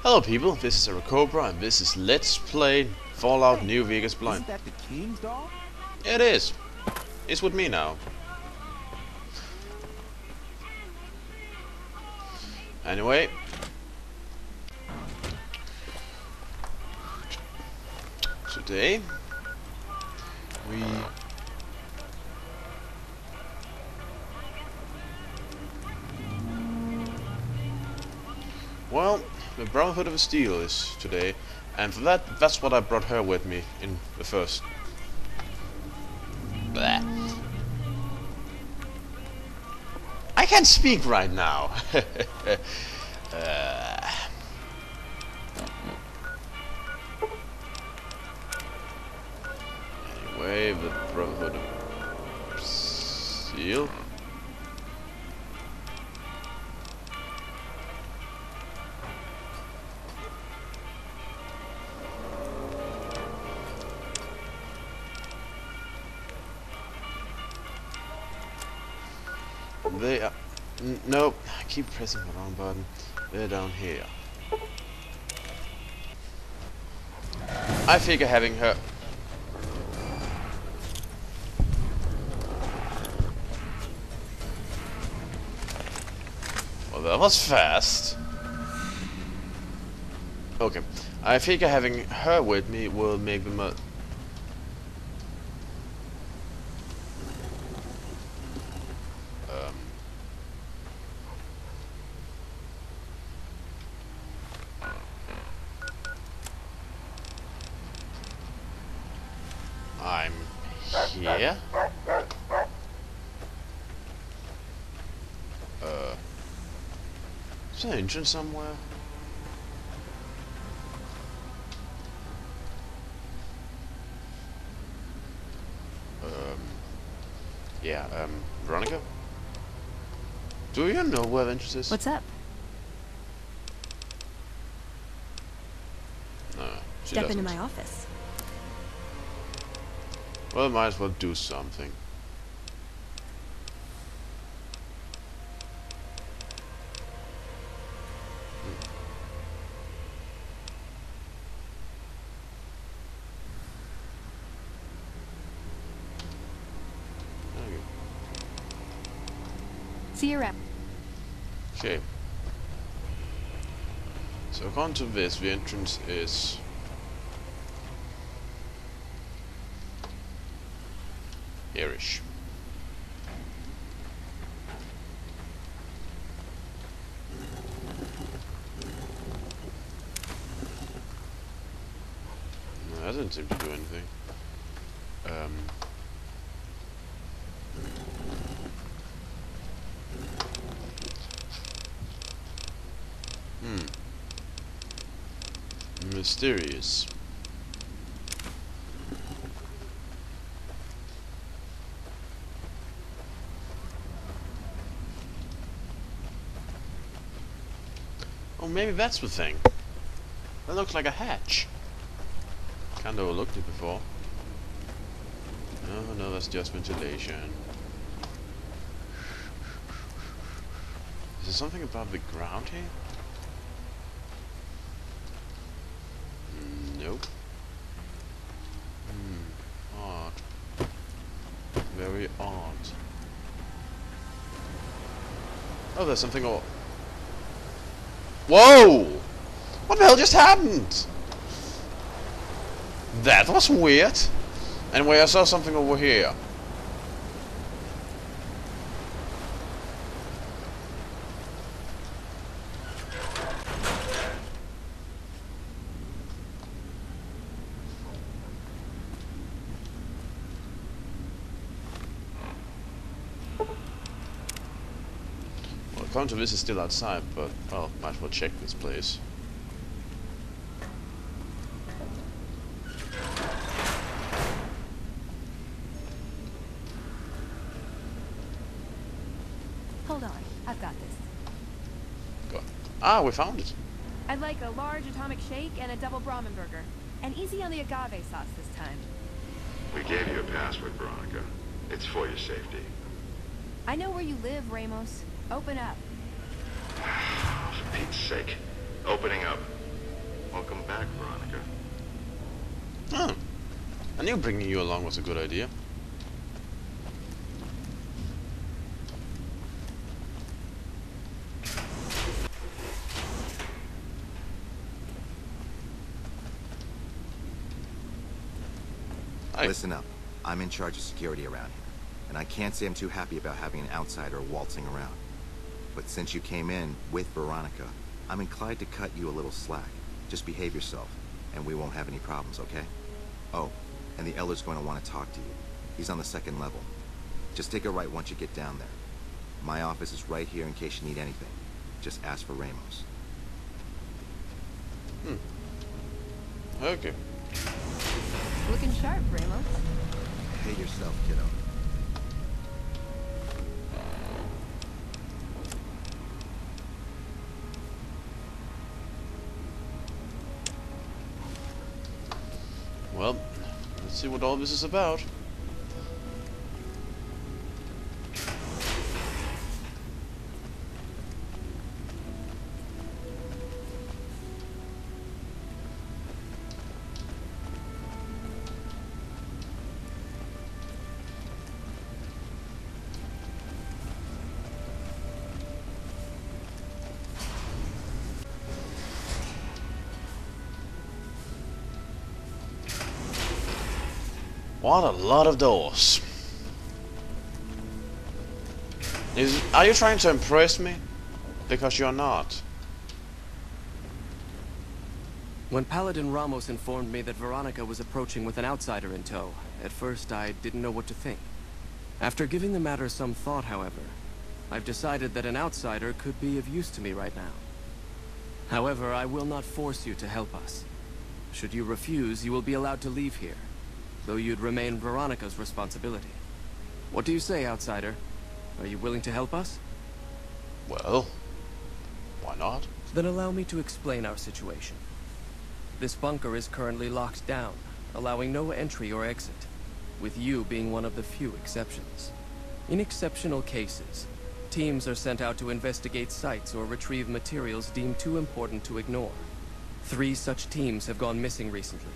Hello people, this is Cobra and this is Let's Play Fallout New Vegas Blind. Isn't that the king's dog? It is. It's with me now. Anyway. Today we the Brotherhood of Steel is today, and for that's what I brought her with me in the first. Blah. I can't speak right now. Anyway, the Brotherhood of Steel. They are... Nope, I keep pressing the wrong button. They're down here. I figure having her... Well, that was fast. Okay, I figure having her with me will make them I'm here. Is there an entrance somewhere? Yeah, Veronica? Do you know where the entrance is? What's up? No, she Step doesn't. into my office. Well, might as well do something. Okay. See you around. Okay. So according to this, the entrance is here-ish. No, that doesn't seem to do anything. Mysterious. Oh, maybe that's the thing. That looks like a hatch. Kinda overlooked it before. Oh no, that's just ventilation. Is there something above the ground here? Nope. Odd. Very odd. Oh, there's something all... Whoa! What the hell just happened? That was weird. Anyway, I saw something over here. Well, according to this, is still outside, but well, might as well check this place. Hold on, I've got this. Go. Ah, we found it. I'd like a large atomic shake and a double Brahmin burger. And easy on the agave sauce this time. We gave you a password, Veronica. It's for your safety. I know where you live, Ramos. Open up. For Pete's sake. Opening up. Welcome back, Veronica. Oh, I knew bringing you along was a good idea. Listen up. I'm in charge of security around here, and I can't say I'm too happy about having an outsider waltzing around. But since you came in with Veronica, I'm inclined to cut you a little slack. Just behave yourself, and we won't have any problems, okay? Oh, and the Elder's going to want to talk to you. He's on the 2nd level. Just take a right once you get down there. My office is right here in case you need anything. Just ask for Ramos. Okay. Looking sharp, Ramos. Behave yourself, kiddo. Well, let's see what all this is about. What a lot of doors. Are you trying to impress me? Because you're not. When Paladin Ramos informed me that Veronica was approaching with an outsider in tow, at first I didn't know what to think. After giving the matter some thought, however, I've decided that an outsider could be of use to me right now. However, I will not force you to help us. Should you refuse, you will be allowed to leave here, though you'd remain Veronica's responsibility. What do you say, outsider? Are you willing to help us? Well, why not? Then allow me to explain our situation. This bunker is currently locked down, allowing no entry or exit, with you being one of the few exceptions. In exceptional cases, teams are sent out to investigate sites or retrieve materials deemed too important to ignore. 3 such teams have gone missing recently,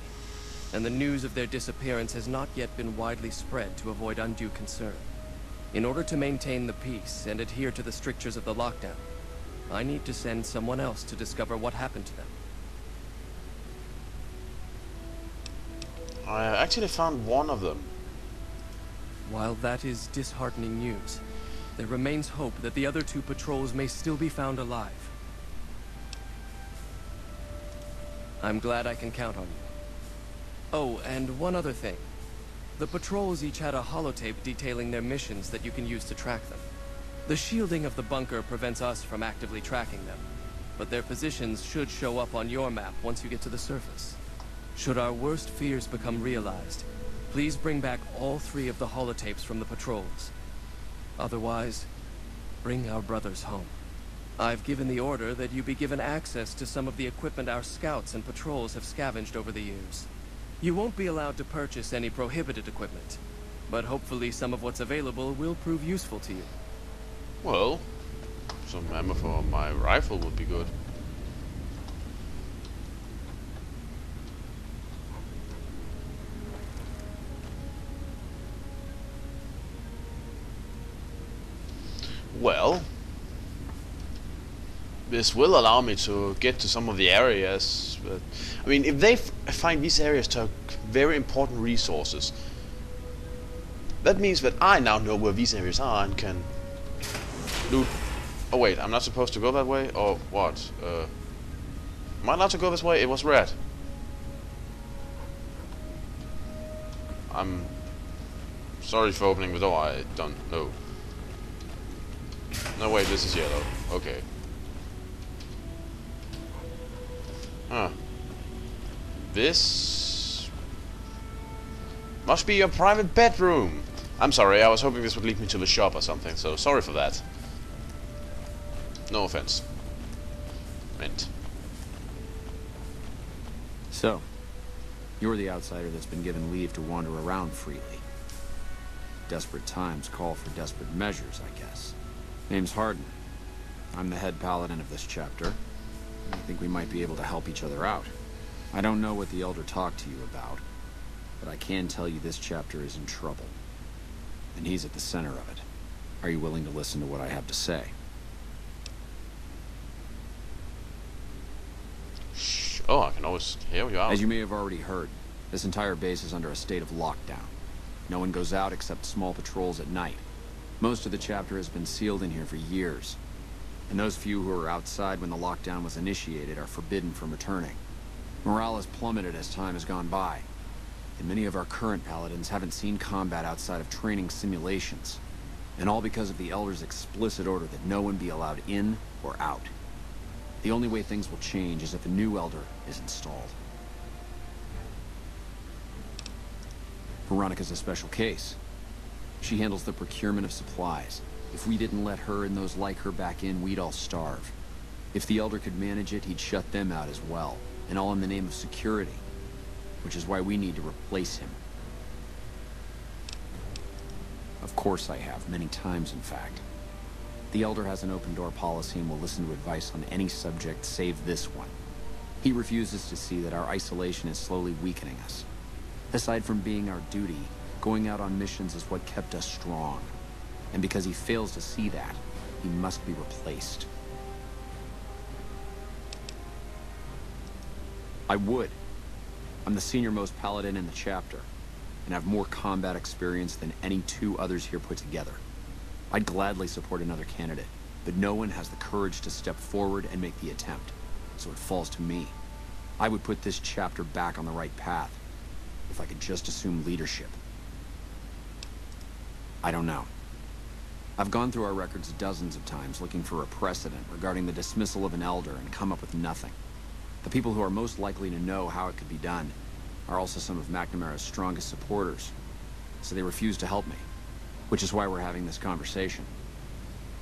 and the news of their disappearance has not yet been widely spread to avoid undue concern. In order to maintain the peace and adhere to the strictures of the lockdown, I need to send someone else to discover what happened to them. I actually found one of them. While that is disheartening news, there remains hope that the other 2 patrols may still be found alive. I'm glad I can count on you. Oh, and one other thing. The patrols each had a holotape detailing their missions that you can use to track them. The shielding of the bunker prevents us from actively tracking them, but their positions should show up on your map once you get to the surface. Should our worst fears become realized, please bring back all 3 of the holotapes from the patrols. Otherwise, bring our brothers home. I've given the order that you be given access to some of the equipment our scouts and patrols have scavenged over the years. You won't be allowed to purchase any prohibited equipment, but hopefully some of what's available will prove useful to you. Well, some ammo for my rifle would be good. Well, this will allow me to get to some of the areas. But, I mean, if they find these areas to have very important resources, that means that I now know where these areas are and can loot. Oh wait, I'm not supposed to go that way? Or what? Am I allowed to go this way? It was red. I'm sorry for opening the door, I don't know. No wait, this is yellow. Okay. Huh. This must be your private bedroom. I'm sorry, I was hoping this would lead me to the shop or something, so sorry for that. No offense. Meant. So, you're the outsider that's been given leave to wander around freely. Desperate times call for desperate measures, I guess. Name's Harden. I'm the head paladin of this chapter. I think we might be able to help each other out. I don't know what the Elder talked to you about, but I can tell you this chapter is in trouble. And he's at the center of it. Are you willing to listen to what I have to say? Oh, I can always hear you out. As you may have already heard, this entire base is under a state of lockdown. No one goes out except small patrols at night. Most of the chapter has been sealed in here for years. And those few who were outside when the lockdown was initiated are forbidden from returning. Morale has plummeted as time has gone by. And many of our current paladins haven't seen combat outside of training simulations. And all because of the Elder's explicit order that no one be allowed in or out. The only way things will change is if a new Elder is installed. Veronica's a special case. She handles the procurement of supplies. If we didn't let her and those like her back in, we'd all starve. If the Elder could manage it, he'd shut them out as well. And all in the name of security. Which is why we need to replace him. Of course I have, many times in fact. The Elder has an open-door policy and will listen to advice on any subject save this one. He refuses to see that our isolation is slowly weakening us. Aside from being our duty, going out on missions is what kept us strong. And because he fails to see that, he must be replaced. I would. I'm the senior-most paladin in the chapter, and have more combat experience than any two others here put together. I'd gladly support another candidate, but no one has the courage to step forward and make the attempt, so it falls to me. I would put this chapter back on the right path, if I could just assume leadership. I don't know. I've gone through our records dozens of times looking for a precedent regarding the dismissal of an Elder and come up with nothing. The people who are most likely to know how it could be done are also some of McNamara's strongest supporters, so they refuse to help me, which is why we're having this conversation.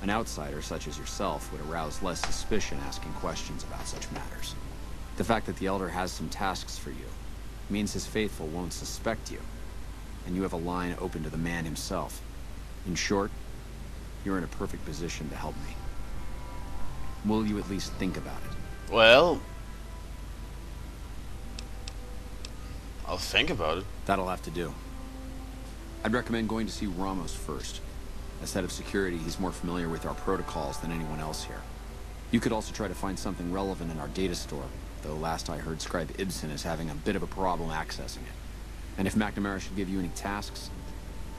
An outsider such as yourself would arouse less suspicion asking questions about such matters. The fact that the Elder has some tasks for you means his faithful won't suspect you, and you have a line open to the man himself. In short, you're in a perfect position to help me. Will you at least think about it? Well, I'll think about it. That'll have to do. I'd recommend going to see Ramos first. As head of security, he's more familiar with our protocols than anyone else here. You could also try to find something relevant in our data store, though last I heard Scribe Ibsen is having a bit of a problem accessing it. And if McNamara should give you any tasks,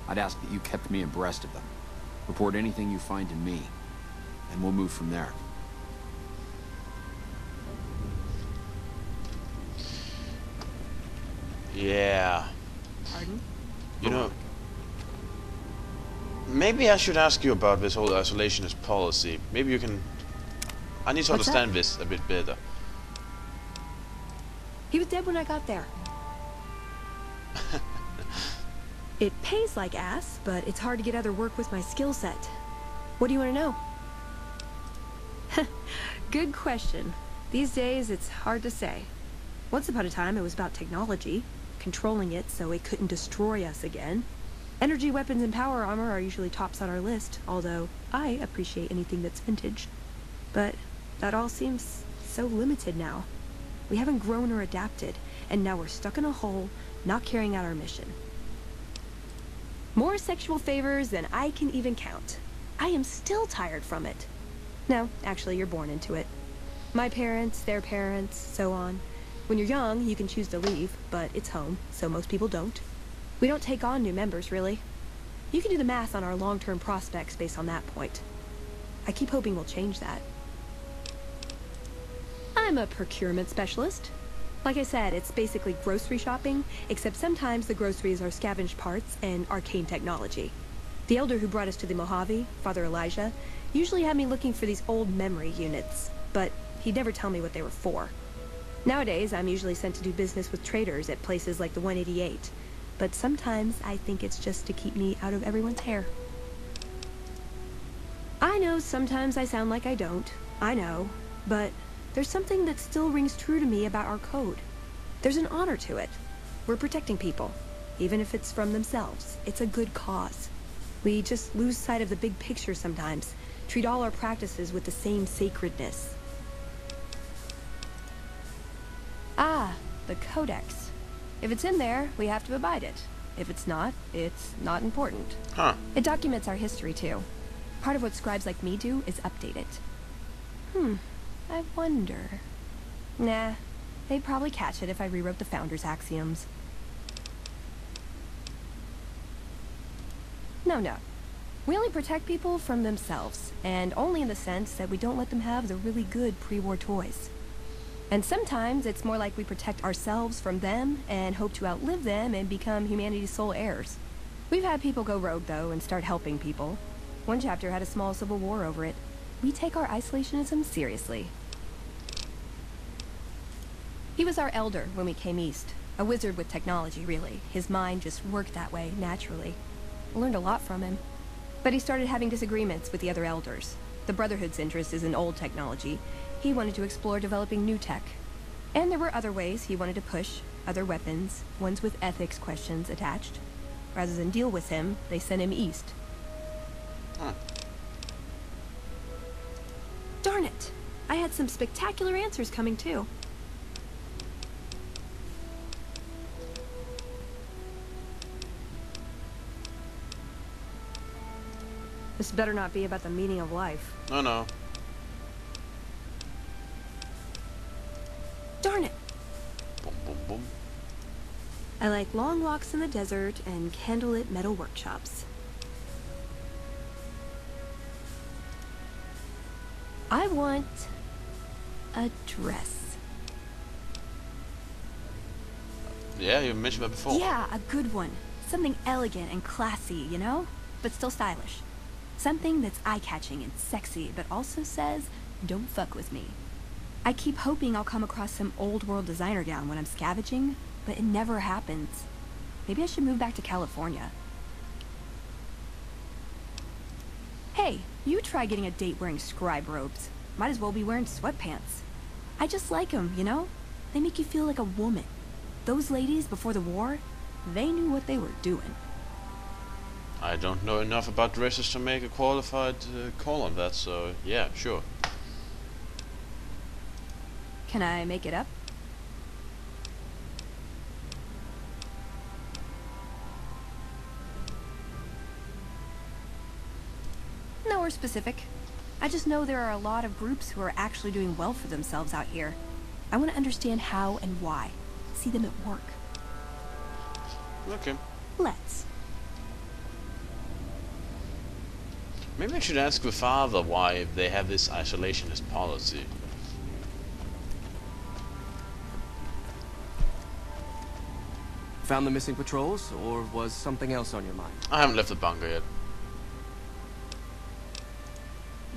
I'd ask that you kept me abreast of them. Report anything you find to me, and we'll move from there. Yeah. Pardon? You know, maybe I should ask you about this whole isolationist policy. Maybe you can... I need to What's understand this a bit better. He was dead when I got there. It pays like ass, but it's hard to get other work with my skill set. What do you want to know? Good question. These days, it's hard to say. Once upon a time, it was about technology, controlling it so it couldn't destroy us again. Energy weapons and power armor are usually tops on our list, although I appreciate anything that's vintage. But that all seems so limited now. We haven't grown or adapted, and now we're stuck in a hole, not carrying out our mission. More sexual favors than I can even count. I am still tired from it. No, actually, you're born into it. My parents, their parents, so on. When you're young, you can choose to leave, but it's home, so most people don't. We don't take on new members, really. You can do the math on our long-term prospects based on that point. I keep hoping we'll change that. I'm a procurement specialist. Like I said, it's basically grocery shopping, except sometimes the groceries are scavenged parts and arcane technology. The elder who brought us to the Mojave, Father Elijah, usually had me looking for these old memory units, but he'd never tell me what they were for. Nowadays, I'm usually sent to do business with traders at places like the 188, but sometimes I think it's just to keep me out of everyone's hair. I know sometimes I sound like I don't, I know, but there's something that still rings true to me about our code. There's an honor to it. We're protecting people, even if it's from themselves. It's a good cause. We just lose sight of the big picture sometimes, treat all our practices with the same sacredness. Ah, the Codex. If it's in there, we have to abide it. If it's not important. Huh. It documents our history, too. Part of what scribes like me do is update it. I wonder... Nah, they'd probably catch it if I rewrote the Founder's axioms. No. We only protect people from themselves, and only in the sense that we don't let them have the really good pre-war toys. And sometimes it's more like we protect ourselves from them and hope to outlive them and become humanity's sole heirs. We've had people go rogue, though, and start helping people. One chapter had a small civil war over it. We take our isolationism seriously. He was our elder when we came east. A wizard with technology, really. His mind just worked that way, naturally. I learned a lot from him. But he started having disagreements with the other elders. The Brotherhood's interest is in old technology. He wanted to explore developing new tech. And there were other ways he wanted to push, other weapons, ones with ethics questions attached. Rather than deal with him, they sent him east. Huh. Darn it! I had some spectacular answers coming too. This better not be about the meaning of life. No. Darn it! Boom. I like long walks in the desert and candlelit metal workshops. I want a dress. Yeah, you mentioned that before. Yeah, a good one. Something elegant and classy, you know? But still stylish. Something that's eye-catching and sexy, but also says, don't fuck with me. I keep hoping I'll come across some old-world designer gown when I'm scavenging, but it never happens. Maybe I should move back to California. Hey, you try getting a date wearing scribe robes. Might as well be wearing sweatpants. I just like them, you know? They make you feel like a woman. Those ladies before the war, they knew what they were doing. I don't know enough about dresses to make a qualified call on that, so yeah, sure. Can I make it up? Nowhere specific. I just know there are a lot of groups who are actually doing well for themselves out here. I want to understand how and why. See them at work. Okay. Let's. Maybe I should ask the father why they have this isolationist policy. Found the missing patrols, or was something else on your mind? I haven't left the bunker yet.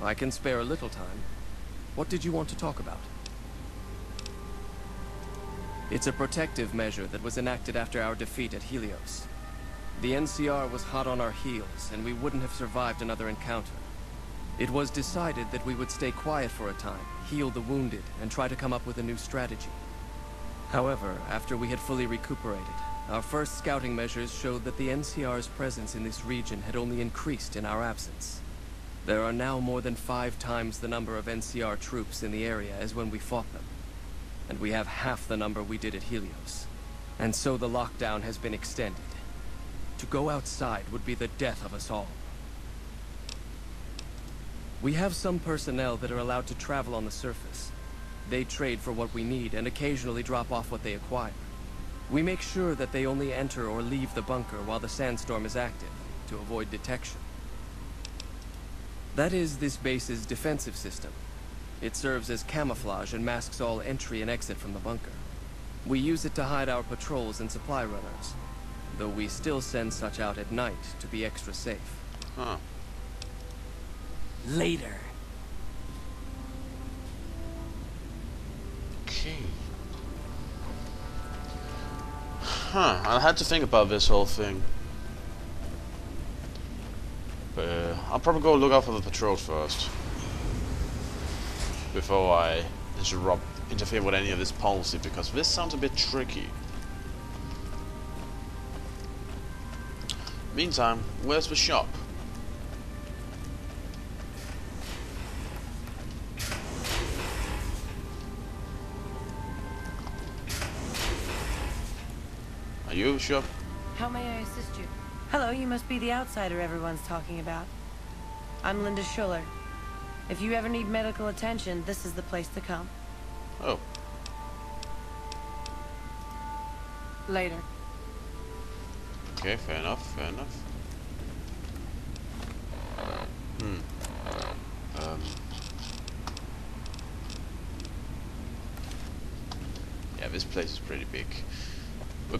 I can spare a little time. What did you want to talk about? It's a protective measure that was enacted after our defeat at Helios. The NCR was hot on our heels, and we wouldn't have survived another encounter. It was decided that we would stay quiet for a time, heal the wounded, and try to come up with a new strategy. However, after we had fully recuperated, our first scouting measures showed that the NCR's presence in this region had only increased in our absence. There are now more than 5 times the number of NCR troops in the area as when we fought them. And we have half the number we did at Helios. And so the lockdown has been extended. To go outside would be the death of us all. We have some personnel that are allowed to travel on the surface. They trade for what we need and occasionally drop off what they acquire. We make sure that they only enter or leave the bunker while the sandstorm is active, to avoid detection. That is this base's defensive system. It serves as camouflage and masks all entry and exit from the bunker. We use it to hide our patrols and supply runners, though we still send such out at night to be extra safe. Huh. Later. Okay. Huh, I had to think about this whole thing. But I'll probably go look out for the patrols first. Before I interfere with any of this policy, because this sounds a bit tricky. Meantime, where's the shop? Are you sure? How may I assist you? Hello, you must be the outsider everyone's talking about. I'm Linda Schuller. If you ever need medical attention, this is the place to come. Oh. Later. Okay, fair enough, fair enough. Yeah, this place is pretty big. But